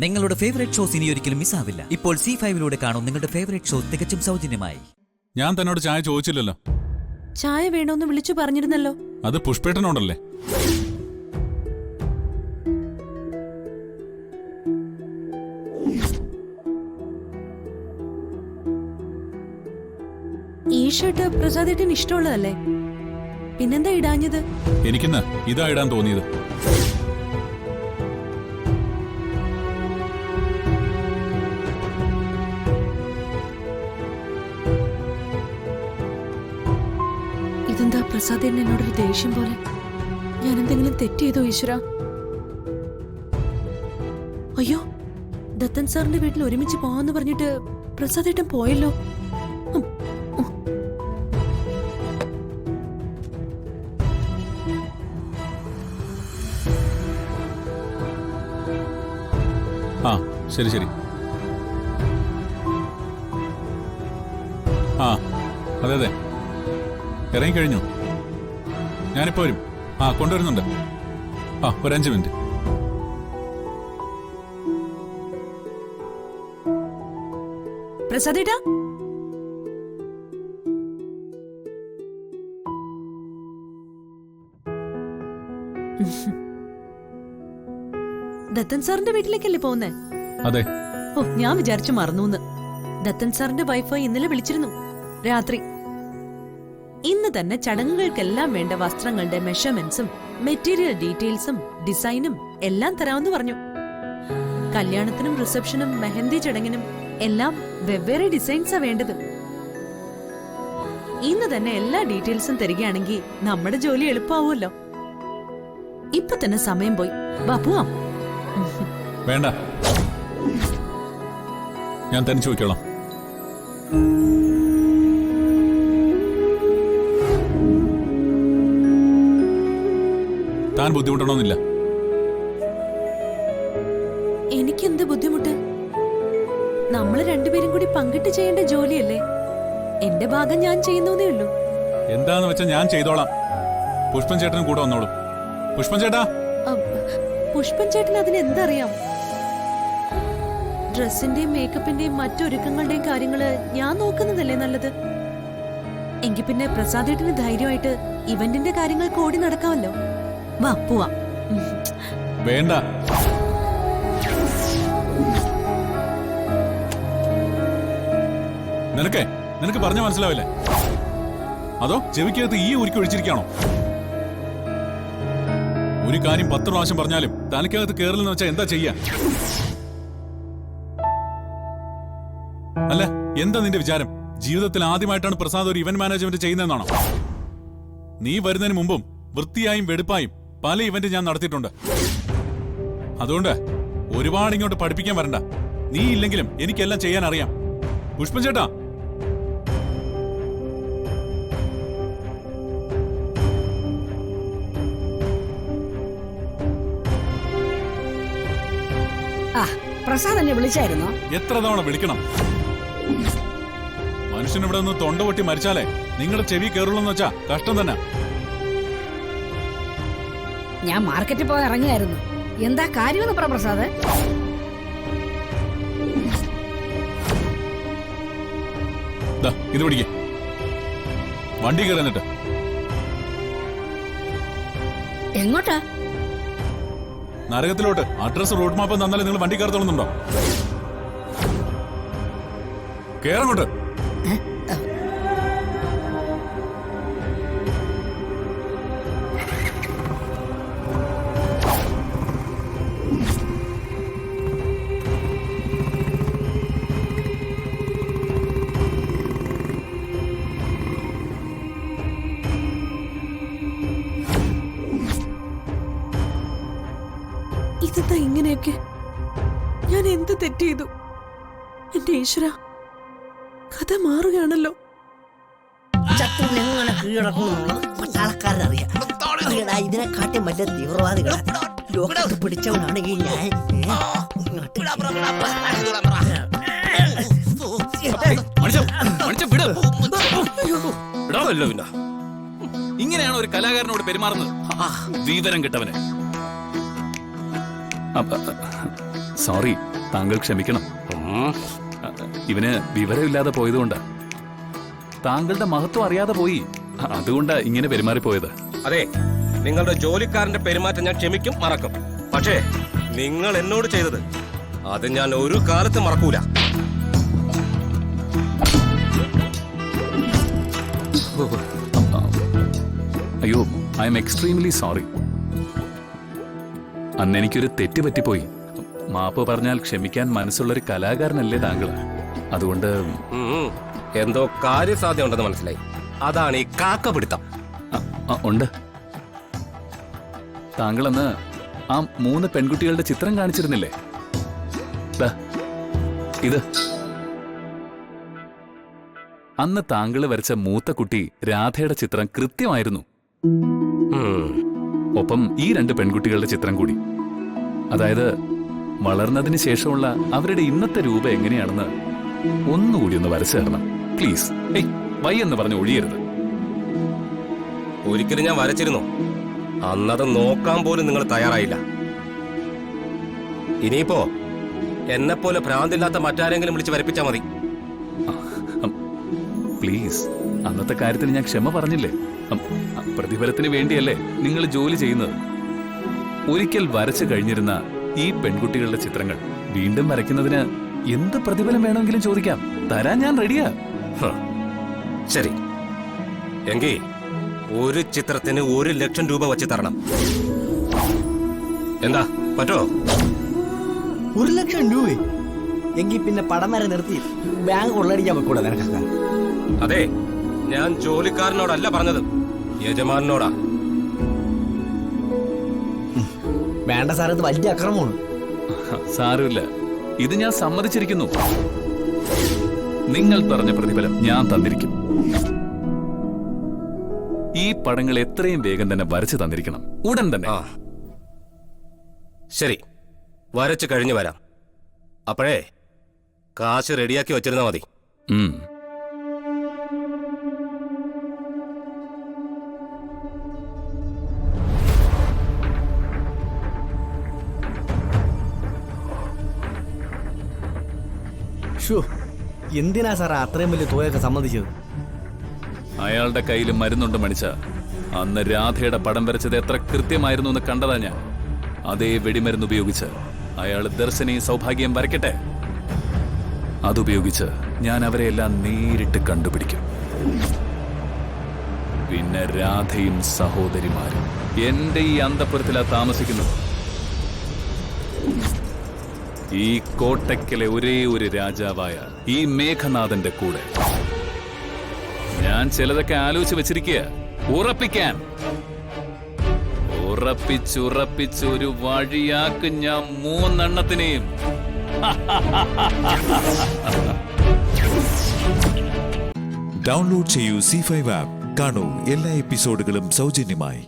നിങ്ങളുടെ favourite shows ഇനി ഒരിക്കലും മിസ്സാവില്ല. ഇപ്പോൾ C5 കാണും നിങ്ങളുടെ ഫേവറേറ്റ് ഷോ തികച്ചും സൗജന്യമായി. ഞാൻ തന്നോട് ചായ ചോദിച്ചില്ലല്ലോ. ചായ വേണോന്ന് വിളിച്ചു പറഞ്ഞിരുന്നല്ലോ. അത് പുഷ്പേട്ടനോടല്ലേ? ഈ ഷർട്ട് പ്രസാദേട്ടന് ഇഷ്ടമുള്ളതല്ലേ? പിന്നെന്താ ഇടാഞ്ഞത്? എനിക്കിന്ന് ഇതാ ഇടാൻ തോന്നിയത്. ഇതെന്താ പ്രസാദേട്ടൻ എന്നോടൊരു ദേഷ്യം പോലെ? ഞാൻ എന്തെങ്കിലും തെറ്റ് ചെയ്തോ ഈശ്വര? അയ്യോ, ദത്തൻ സാറിന്റെ വീട്ടിൽ ഒരുമിച്ച് പോവാന്ന് പറഞ്ഞിട്ട് പ്രസാദേട്ടൻ പോയല്ലോ. ആ ശരി ശരി. ആ അതെ അതെ, ഇറങ്ങിക്കഴിഞ്ഞു. ഞാനിപ്പോ വരും. ആ കൊണ്ടുവരുന്നുണ്ട്. ആ ഒരു 5 മിനിറ്റ്. പ്രസാദേട്ടാ, ദത്തൻ സാറിന്റെ വീട്ടിലേക്കല്ലേ പോകുന്നേ? അതെ. ഓ, ഞാൻ വിചാരിച്ചു മറന്നൂന്ന്. ദത്തൻ സാറിന്റെ വൈഫ് ഇന്നലെ വിളിച്ചിരുന്നു രാത്രി. ഇന്ന് തന്നെ ചടങ്ങുകൾക്കെല്ലാം വേണ്ട വസ്ത്രങ്ങളുടെ മെഷർമെന്റ്സും മെറ്റീരിയൽ ഡീറ്റെയിൽസും ഡിസൈനും എല്ലാം തരാമെന്ന് പറഞ്ഞു. കല്യാണത്തിനും റിസപ്ഷനും മെഹന്തി ചടങ്ങിനും എല്ലാം വെവ്വേറെ ഡിസൈൻസാ വേണ്ടത്. ഇന്ന് തന്നെ എല്ലാ ഡീറ്റെയിൽസും തരികയാണെങ്കിൽ നമ്മുടെ ജോലി എളുപ്പമാവുമല്ലോ. ഇപ്പൊ തന്നെ സമയം പോയി. വാ പോവാം. വേണ്ട, ഞാൻ തനിച്ച് ചോദിക്കോളാം. താൻ ബുദ്ധിമുട്ടണമെന്നില്ല. എനിക്കെന്ത് ബുദ്ധിമുട്ട്? നമ്മള് രണ്ടുപേരും കൂടി പങ്കിട്ട് ചെയ്യേണ്ട ജോലിയല്ലേ? എന്റെ ഭാഗം ഞാൻ ചെയ്യുന്നേ ഉള്ളൂ. എന്താന്ന് വെച്ചാൽ ഞാൻ ചെയ്തോളാം. പുഷ്പൻ ചേട്ടനും കൂടെ വന്നോളും. പുഷ്പൻ ചേട്ടാ. പുഷ്പൻ ചേട്ടൻ അതിന് എന്തറിയാം? ഡ്രസ്സിന്റെയും മേക്കപ്പിന്റെയും മറ്റൊരുക്കങ്ങളുടെയും കാര്യങ്ങള് ഞാൻ നോക്കുന്നതല്ലേ നല്ലത്. എങ്കി പിന്നെ പ്രസാദേട്ടന് ധൈര്യമായിട്ട് ഇവന്റിന്റെ കാര്യങ്ങൾക്ക് ഓടി നടക്കാമല്ലോ. വാ പോവാം. വേണ്ട, നിനക്ക് പറഞ്ഞ മനസ്സിലാവില്ലേ? അതോ ചെവിക്കകത്ത് ഈ ഉരുക്കി ഒഴിച്ചിരിക്കാണോ? ഒരു കാര്യം 10 പ്രാവശ്യം പറഞ്ഞാലും തനിക്കകത്ത് കേറില്ലെന്ന് വെച്ചാൽ എന്താ ചെയ്യാ? അല്ല, എന്താ നിന്റെ വിചാരം? ജീവിതത്തിൽ ആദ്യമായിട്ടാണ് പ്രസാദ് ഒരു ഇവന്റ് മാനേജ്മെന്റ് ചെയ്യുന്നതെന്നാണോ? നീ വരുന്നതിന് മുമ്പും വൃത്തിയായും വെടുപ്പായും പല ഇവന്റ് ഞാൻ നടത്തിയിട്ടുണ്ട്. അതുകൊണ്ട് ഒരുപാട് ഇങ്ങോട്ട് പഠിപ്പിക്കാൻ വരണ്ട. നീ ഇല്ലെങ്കിലും എനിക്കെല്ലാം ചെയ്യാൻ അറിയാം. പുഷ്പൻ ചേട്ടാ. പ്രസാദ് എന്നെ വിളിച്ചായിരുന്നോ? എത്ര തവണ വിളിക്കണം? മനുഷ്യൻ ഇവിടെ നിന്ന് തൊണ്ട പൊട്ടി മരിച്ചാലേ നിങ്ങളുടെ ചെവി കയറുള്ളൂന്ന് വെച്ചാ കഷ്ടം തന്നെ. ഞാൻ മാർക്കറ്റിൽ പോയി ഇറങ്ങിയായിരുന്നു. എന്താ കാര്യമെന്ന് പറ പ്രസാദ്. ഇത് പിടിക്കേ, വണ്ടി കയറി. എന്നിട്ട് എങ്ങോട്ടാ? നരകത്തിലോട്ട്. അഡ്രസ് റോഡ് മാപ്പ് തന്നാലേ നിങ്ങൾ വണ്ടി കയറത്തോളുന്നുണ്ടോ? കേറങ്ങോട്ട്. ഇതെന്താ ഇങ്ങനെയൊക്കെ? ഞാൻ എന്ത് തെറ്റ് ചെയ്തു? എന്റെ ഈശ്വര, കഥ മാറുകയാണല്ലോ. ശത്രുവിനെ എങ്ങനെ കീഴടക്കണമെന്നുള്ളത് പട്ടാളക്കാരനറിയാം. ഇതിനെക്കാട്ടി വലിയ തീവ്രവാദികളെ ലോകത്ത് പിടിച്ചവനാണ് ഈ ഞാൻ. ഇങ്ങനെയാണ് ഒരു കലാകാരനോട് പെരുമാറുന്നത്? വിവരം കിട്ടവന്. സോറി, താങ്കൾ ക്ഷമിക്കണം. ഇവന് വിവരമില്ലാതെ പോയതുകൊണ്ട് താങ്കളുടെ മഹത്വം അറിയാതെ പോയി. അതുകൊണ്ടാ ഇങ്ങനെ പെരുമാറിപ്പോയത്. അതെ, നിങ്ങളുടെ ജോലിക്കാരന്റെ പെരുമാറ്റം ഞാൻ ക്ഷമിക്കും, മറക്കും. പക്ഷേ നിങ്ങൾ എന്നോട് ചെയ്തത് അത് ഞാൻ ഒരു കാലത്ത് മറക്കൂല. അയ്യോ, ഐ എം എക്സ്ട്രീംലി സോറി. അന്ന് എനിക്കൊരു തെറ്റ് പറ്റിപ്പോയി. മാപ്പ് പറഞ്ഞാൽ ക്ഷമിക്കാൻ മനസ്സുള്ളൊരു കലാകാരനല്ലേ താങ്കൾ. അതുകൊണ്ട് എന്തോ കാര്യസാധ്യത ഉണ്ടെന്ന് മനസ്സിലായി. അതാണ് ഈ കാക്ക പിടുത്തം. ഉണ്ട്. താങ്കളന്ന് ആ 3 പെൺകുട്ടികളുടെ ചിത്രം കാണിച്ചിരുന്നില്ലേ? ദാ, ഇത് അന്ന് താങ്കൾ വരച്ച മൂത്ത കുട്ടി രാധയുടെ ചിത്രം കൃത്യമായിരുന്നു. ഒപ്പം ഈ 2 പെൺകുട്ടികളുടെ ചിത്രം കൂടി. അതായത് വളർന്നതിന് ശേഷമുള്ള അവരുടെ ഇന്നത്തെ രൂപം എങ്ങനെയാണെന്ന് ഒന്നുകൂടി ഒന്ന് വരച്ചു തരണം പ്ലീസ്. വൈ എന്ന് പറഞ്ഞ് ഒഴിയരുത്. ഒരിക്കലും ഞാൻ വരച്ചിരുന്നു. അന്നത് നോക്കാൻ പോലും നിങ്ങൾ തയ്യാറായില്ല. ഇനിയിപ്പോ എന്നെപ്പോലെ ഭ്രാന്തില്ലാത്ത മറ്റാരെങ്കിലും വിളിച്ച് വരപ്പിച്ചാൽ മതി. പ്ലീസ്, അന്നത്തെ കാര്യത്തിന് ഞാൻ ക്ഷമ പറഞ്ഞില്ലേ? പ്രതിഫലത്തിന് വേണ്ടിയല്ലേ നിങ്ങൾ ജോലി ചെയ്യുന്നത്? ഒരിക്കൽ വരച്ചു കഴിഞ്ഞിരുന്ന ഈ പെൺകുട്ടികളുടെ ചിത്രങ്ങൾ വീണ്ടും വരയ്ക്കുന്നതിന് എന്ത് പ്രതിഫലം വേണമെങ്കിലും ചോദിക്കാം. തരാൻ ഞാൻ റെഡിയാ. ശരി, എങ്കിൽ ഒരു ചിത്രത്തിന് 1 ലക്ഷം രൂപ വച്ച് തരണം. എന്താ, പറ്റോ? 1 ലക്ഷം രൂപ എങ്കിൽ പിന്നെ പടം വരെ നിർത്തി ബാങ്ക് കൊള്ളടിക്കാൻ വെക്കൂടെ നിനക്കൊക്കെ? അതെ, ഞാൻ ജോലിക്കാരനോടല്ല പറഞ്ഞത്, യജമാനോടാ. വേണ്ട സാർ, ഇത് വലിയ അക്രമമാണ്. സാരമില്ല, ഇത് ഞാൻ സമ്മതിച്ചിരിക്കുന്നു. നിങ്ങൾ പറഞ്ഞ പ്രതിഫലം ഞാൻ തന്നിരിക്കും. ഈ പടങ്ങൾ എത്രയും വേഗം തന്നെ വരച്ചു തന്നിരിക്കണം, ഉടൻ തന്നെ. ശരി, വരച്ചു കഴിഞ്ഞു വരാം. അപ്പോഴേ കാശ് റെഡിയാക്കി വച്ചിരുന്നാ മതി. എന്തിനാ സാർ അത്രയും വലിയ തുകയൊക്കെ സമ്മതിച്ചത്? അയാളുടെ കയ്യിൽ മരുന്നുണ്ട് മണിച്ച. അന്ന് രാധയുടെ പടം വരച്ചത് എത്ര കൃത്യമായിരുന്നു എന്ന് കണ്ടതാ ഞാൻ. അതേ വെടിമരുന്ന് ഉപയോഗിച്ച് അയാൾ ദർശനയും സൗഭാഗ്യം വരയ്ക്കട്ടെ. അതുപയോഗിച്ച് ഞാൻ അവരെ എല്ലാം നേരിട്ട് കണ്ടുപിടിക്കും. പിന്നെ രാധയും സഹോദരിമാരും എന്റെ ഈ അന്തപുരത്തിലാ താമസിക്കുന്നത്. ഈ കോട്ടയ്ക്കലെ ഒരേ ഒരു രാജാവായ ഈ മേഘനാഥന്റെ കൂടെ ഞാൻ ചിലതൊക്കെ ആലോചിച്ച് വെച്ചിരിക്കുക. ഉറപ്പിക്കാൻ ഉറപ്പിച്ചൊരു വഴിയാക്കും ഞാൻ 3 എണ്ണത്തിനെയും. ഡൗൺലോഡ് ചെയ്യൂ C5 ആപ്പ്. കാണൂ എല്ലാ എപ്പിസോഡുകളും സൗജന്യമായി.